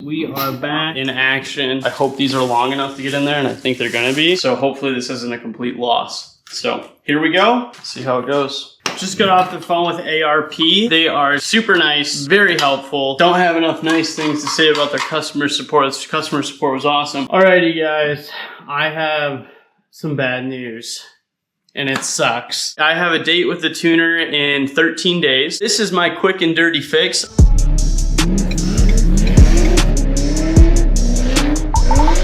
We are back in action. I hope these are long enough to get in there, and I think they're gonna be. So hopefully this isn't a complete loss. So here we go. See how it goes. Just got off the phone with ARP. They are super nice, very helpful. Don't have enough nice things to say about their customer support. This customer support was awesome. Alrighty guys, I have some bad news. And it sucks. I have a date with the tuner in 13 days. This is my quick and dirty fix.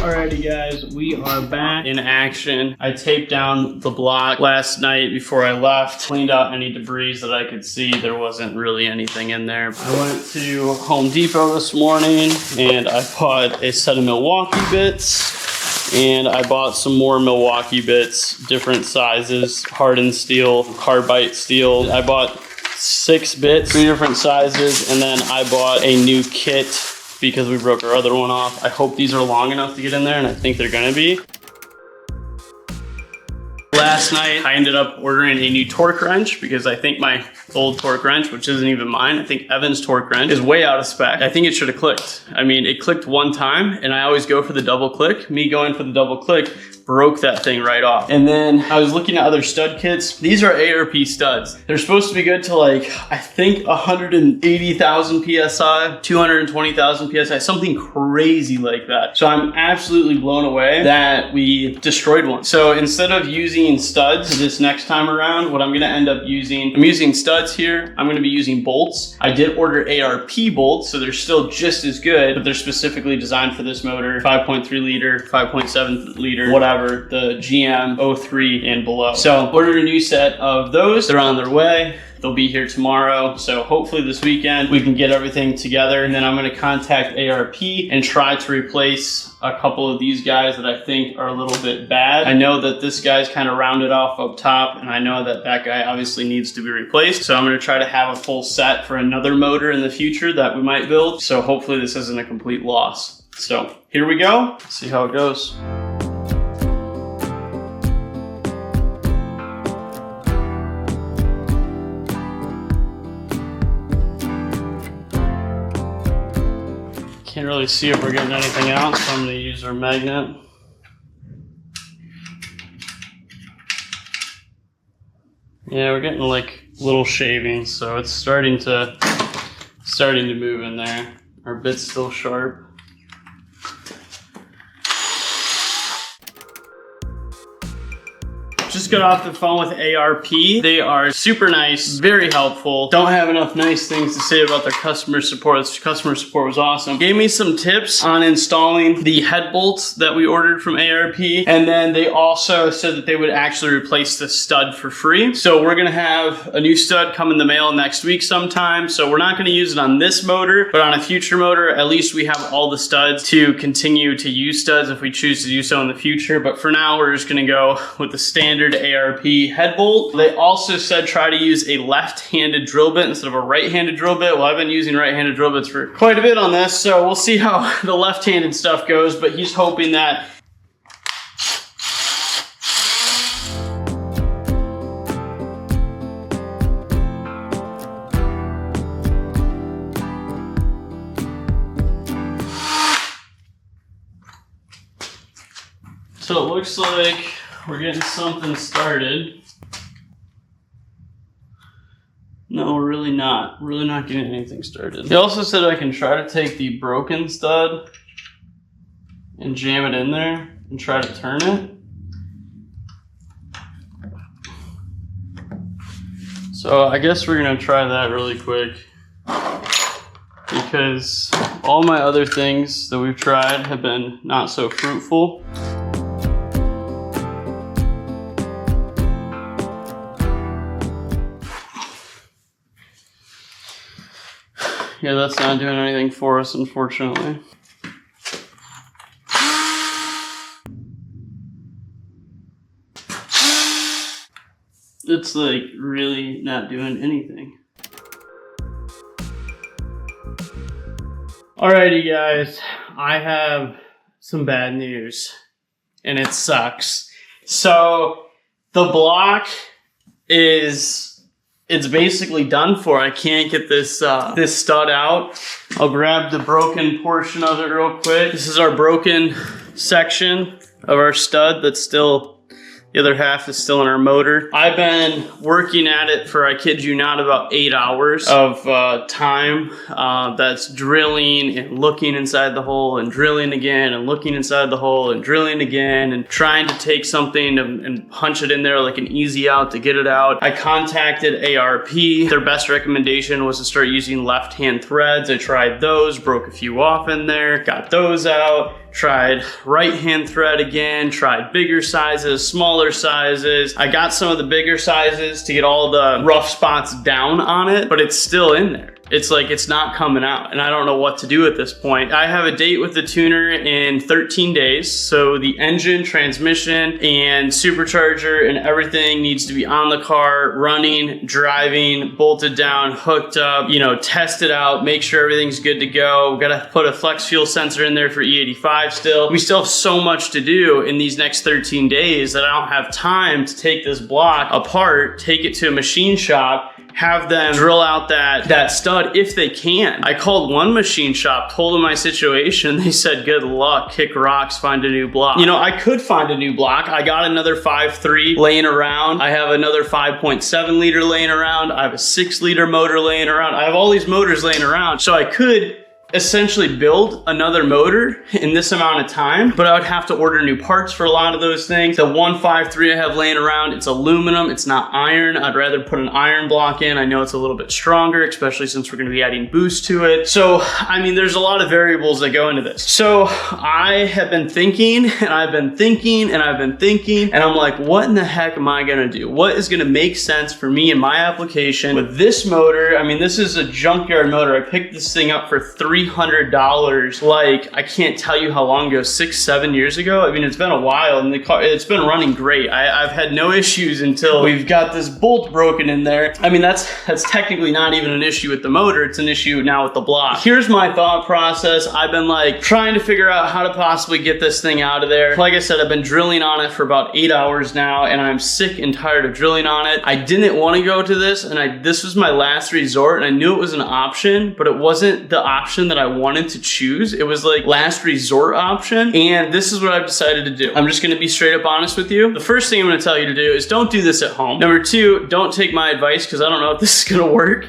Alrighty guys, we are back in action. I taped down the block last night before I left, cleaned out any debris that I could see. There wasn't really anything in there. I went to Home Depot this morning and I bought a set of Milwaukee bits. And I bought some more Milwaukee bits, different sizes, hardened steel, carbide steel. I bought 6 bits, 3 different sizes, and then I bought a new kit because we broke our other one off. I hope these are long enough to get in there, and I think they're gonna be. Last night, I ended up ordering a new torque wrench because I think my old torque wrench, which isn't even mine, I think Evan's torque wrench, is way out of spec. I think it should have clicked. I mean, it clicked one time, and I always go for the double click. Me going for the double click broke that thing right off. And then I was looking at other stud kits. These are ARP studs. They're supposed to be good to like, I think 180,000 PSI, 220,000 PSI, something crazy like that. So I'm absolutely blown away that we destroyed one. So instead of using studs this next time around, what I'm gonna end up using, I'm using studs here. I'm gonna be using bolts. I did order ARP bolts, so they're still just as good, but they're specifically designed for this motor, 5.3 liter, 5.7 liter, whatever, the GM 03 and below. So ordered a new set of those. They're on their way. They'll be here tomorrow. So hopefully this weekend we can get everything together, and then I'm gonna contact ARP and try to replace a couple of these guys that I think are a little bit bad. I know that this guy's kind of rounded off up top, and I know that that guy obviously needs to be replaced. So I'm gonna try to have a full set for another motor in the future that we might build. So hopefully this isn't a complete loss. So here we go, see how it goes. Can't really see if we're getting anything out, so I'm going to use our magnet. Yeah, we're getting like little shavings, so it's starting to move in there. Our bit's still sharp. Just got off the phone with ARP. They are super nice, very helpful. Don't have enough nice things to say about their customer support. This customer support was awesome. Gave me some tips on installing the head bolts that we ordered from ARP. And then they also said that they would actually replace the stud for free. So we're gonna have a new stud come in the mail next week sometime. So we're not gonna use it on this motor, but on a future motor, at least we have all the studs to continue to use studs if we choose to do so in the future. But for now, we're just gonna go with the standard ARP head bolt. They also said try to use a left-handed drill bit instead of a right-handed drill bit. Well, I've been using right-handed drill bits for quite a bit on this, so we'll see how the left-handed stuff goes, but he's hoping that so it looks like we're getting something started. No, we're really not. We're really not getting anything started. He also said I can try to take the broken stud and jam it in there and try to turn it. So I guess we're gonna try that really quick because all my other things that we've tried have been not so fruitful. Yeah, that's not doing anything for us, unfortunately. It's like really not doing anything. Alrighty guys, I have some bad news, and it sucks. So the block is it's basically done for. I can't get this this stud out. I'll grab the broken portion of it real quick. This is our broken section of our stud that's still, the other half is still in our motor. I've been working at it for, I kid you not, about 8 hours of time. That's drilling and looking inside the hole and drilling again and looking inside the hole and drilling again and trying to take something and punch it in there like an easy out to get it out. I contacted ARP. Their best recommendation was to start using left-hand threads. I tried those, broke a few off in there, got those out. Tried right-hand thread again, tried bigger sizes, smaller sizes. I got some of the bigger sizes to get all the rough spots down on it, but it's still in there. It's like, it's not coming out, and I don't know what to do at this point. I have a date with the tuner in 13 days, so the engine, transmission, and supercharger and everything needs to be on the car, running, driving, bolted down, hooked up, you know, tested out, make sure everything's good to go. We've got to put a flex fuel sensor in there for E85 still. We still have so much to do in these next 13 days that I don't have time to take this block apart, take it to a machine shop, have them drill out that stud if they can. I called one machine shop, told them my situation. They said, good luck, kick rocks, find a new block. You know, I could find a new block. I got another 5.3 laying around. I have another 5.7 liter laying around. I have a 6 liter motor laying around. I have all these motors laying around. So I could essentially build another motor in this amount of time, but I would have to order new parts for a lot of those things. The 153 I have laying around, it's aluminum, it's not iron. I'd rather put an iron block in. I know it's a little bit stronger, especially since we're gonna be adding boost to it. So, I mean, there's a lot of variables that go into this. So I have been thinking, and I've been thinking, and I've been thinking, and I'm like, what in the heck am I gonna do? What is gonna make sense for me in my application with this motor? I mean, this is a Junkyard motor. I picked this thing up for $300, like, I can't tell you how long ago, 6-7 years ago. I mean, it's been a while, and the car, it's been running great. I've had no issues until we've got this bolt broken in there. I mean, that's technically not even an issue with the motor, it's an issue now with the block. Here's my thought process. I've been like trying to figure out how to possibly get this thing out of there. Like I said, I've been drilling on it for about 8 hours now, and I'm sick and tired of drilling on it. I didn't want to go to this, and this was my last resort, and I knew it was an option, but it wasn't the option that I wanted to choose. It was like last resort option, and this is what I've decided to do. I'm just gonna be straight up honest with you. The first thing I'm gonna tell you to do is don't do this at home. Number two, don't take my advice, because I don't know if this is gonna work.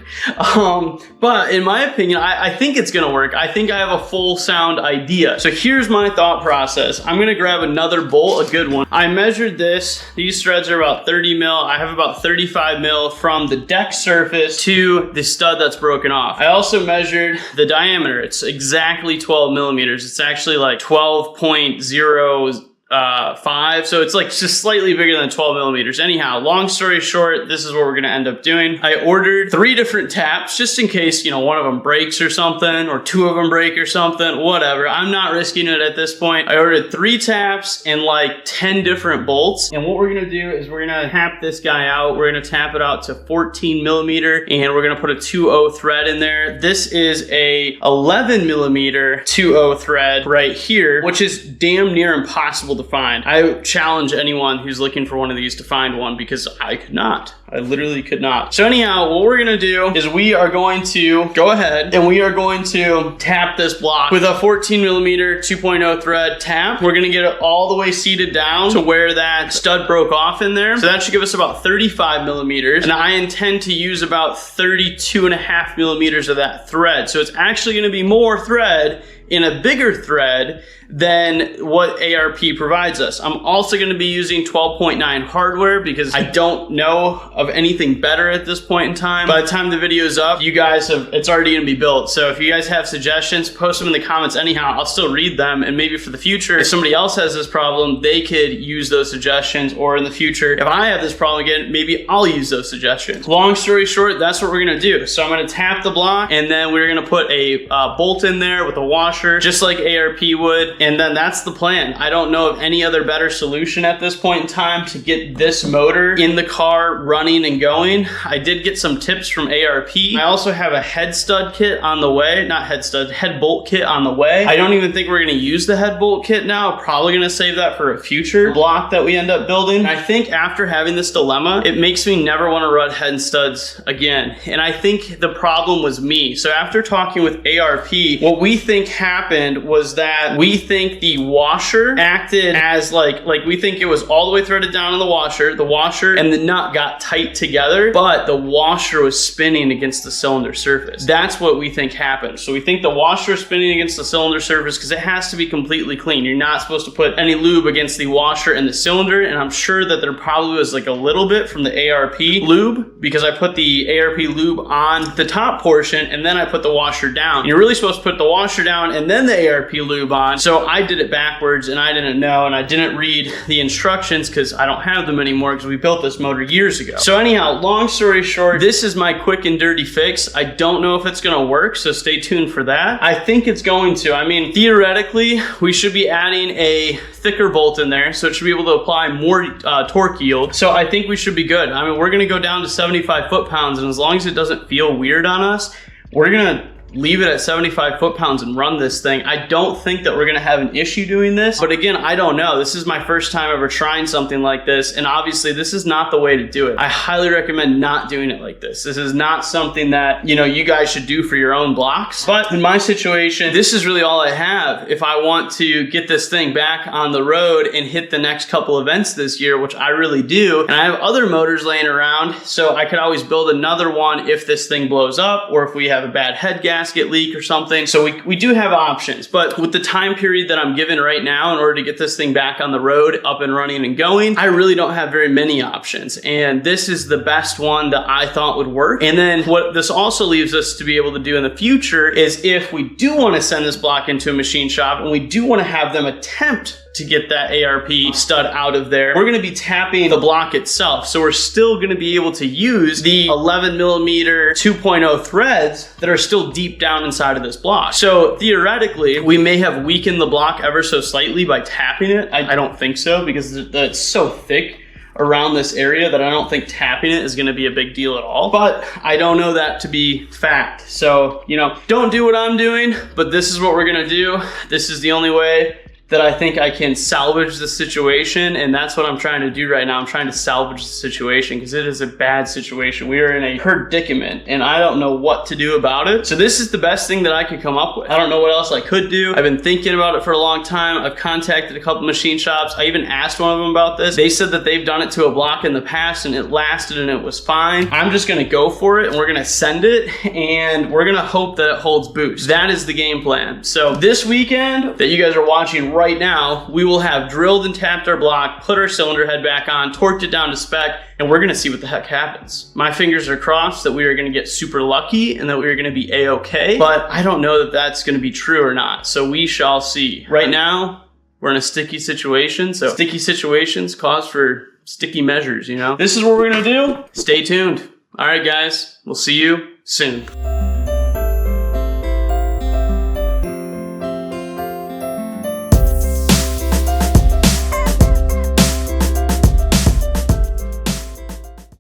But in my opinion, I think it's gonna work. I think I have a full sound idea. So here's my thought process. I'm gonna grab another bolt, a good one. I measured this. These threads are about 30 mil. I have about 35 mil from the deck surface to the stud that's broken off. I also measured the diameter. It's exactly 12 millimeters. It's actually like 12.05, so it's like just slightly bigger than 12 millimeters. Anyhow, long story short, this is what we're gonna end up doing. I ordered 3 different taps just in case, you know, one of them breaks or something, or 2 of them break or something, whatever. I'm not risking it at this point. I ordered 3 taps and like 10 different bolts. And what we're gonna do is we're gonna tap this guy out. We're gonna tap it out to 14 millimeter, and we're gonna put a 2.0 thread in there. This is a 11 millimeter 2.0 thread right here, which is damn near impossible to find. I challenge anyone who's looking for one of these to find one, because I could not. I literally could not. So anyhow, what we're gonna do is we are going to go ahead and we are going to tap this block with a 14 millimeter 2.0 thread tap. We're gonna get it all the way seated down to where that stud broke off in there. So that should give us about 35 millimeters. And I intend to use about 32.5 millimeters of that thread. So it's actually gonna be more thread in a bigger thread than what ARP provides us. I'm also gonna be using 12.9 hardware because I don't know of anything better at this point in time. By the time the video is up, you guys have, it's already gonna be built. So if you guys have suggestions, post them in the comments anyhow. I'll still read them, and maybe for the future, if somebody else has this problem, they could use those suggestions, or in the future, if I have this problem again, maybe I'll use those suggestions. Long story short, that's what we're gonna do. So I'm gonna tap the block, and then we're gonna put a bolt in there with a washer washer, just like ARP would. And then that's the plan. I don't know of any other better solution at this point in time to get this motor in the car running and going. I did get some tips from ARP. I also have a head stud kit on the way, not head stud, head bolt kit on the way. I don't even think we're gonna use the head bolt kit now. Probably gonna save that for a future block that we end up building. I think after having this dilemma, it makes me never wanna run head studs again. And I think the problem was me. So after talking with ARP, what we think happened was that we think the washer acted as like we think it was all the way threaded down in the washer and the nut got tight together, but the washer was spinning against the cylinder surface. That's what we think happened. So we think the washer is spinning against the cylinder surface because it has to be completely clean. You're not supposed to put any lube against the washer and the cylinder, and I'm sure that there probably was like a little bit from the ARP lube because I put the ARP lube on the top portion and then I put the washer down. And you're really supposed to put the washer down and then the ARP lube on. So I did it backwards and I didn't know, and I didn't read the instructions because I don't have them anymore because we built this motor years ago. So anyhow, long story short, this is my quick and dirty fix. I don't know if it's gonna work, so stay tuned for that. I think it's going to. I mean, theoretically, we should be adding a thicker bolt in there, so it should be able to apply more torque yield. So I think we should be good. I mean, we're gonna go down to 75 foot-pounds, and as long as it doesn't feel weird on us, we're gonna leave it at 75 foot-pounds and run this thing. I don't think that we're gonna have an issue doing this, but again, I don't know. This is my first time ever trying something like this, and obviously this is not the way to do it. I highly recommend not doing it like this. This is not something that, you know, you guys should do for your own blocks, but in my situation, this is really all I have if I want to get this thing back on the road and hit the next couple events this year, which I really do, and I have other motors laying around, so I could always build another one if this thing blows up or if we have a bad head gasket leak or something. So we do have options, but with the time period that I'm given right now in order to get this thing back on the road, up and running and going, I really don't have very many options. And this is the best one that I thought would work. And then what this also leaves us to be able to do in the future is if we do want to send this block into a machine shop and we do want to have them attempt to get that ARP stud out of there, we're gonna be tapping the block itself. So we're still gonna be able to use the 11 millimeter 2.0 threads that are still deep down inside of this block. So theoretically, we may have weakened the block ever so slightly by tapping it. I don't think so, because it's so thick around this area that I don't think tapping it is gonna be a big deal at all. But I don't know that to be fact. So, you know, don't do what I'm doing, but this is what we're gonna do. This is the only way that I think I can salvage the situation, and that's what I'm trying to do right now. I'm trying to salvage the situation because it is a bad situation. We are in a predicament and I don't know what to do about it. So this is the best thing that I could come up with. I don't know what else I could do. I've been thinking about it for a long time. I've contacted a couple machine shops. I even asked one of them about this. They said that they've done it to a block in the past and it lasted and it was fine. I'm just gonna go for it and we're gonna send it and we're gonna hope that it holds boost. That is the game plan. So this weekend that you guys are watching right now, we will have drilled and tapped our block, put our cylinder head back on, torqued it down to spec, and we're gonna see what the heck happens. My fingers are crossed that we are gonna get super lucky and that we are gonna be A-okay, but I don't know that that's gonna be true or not, so we shall see. Right now, we're in a sticky situation, so sticky situations cause for sticky measures, you know? This is what we're gonna do. Stay tuned. All right, guys, we'll see you soon.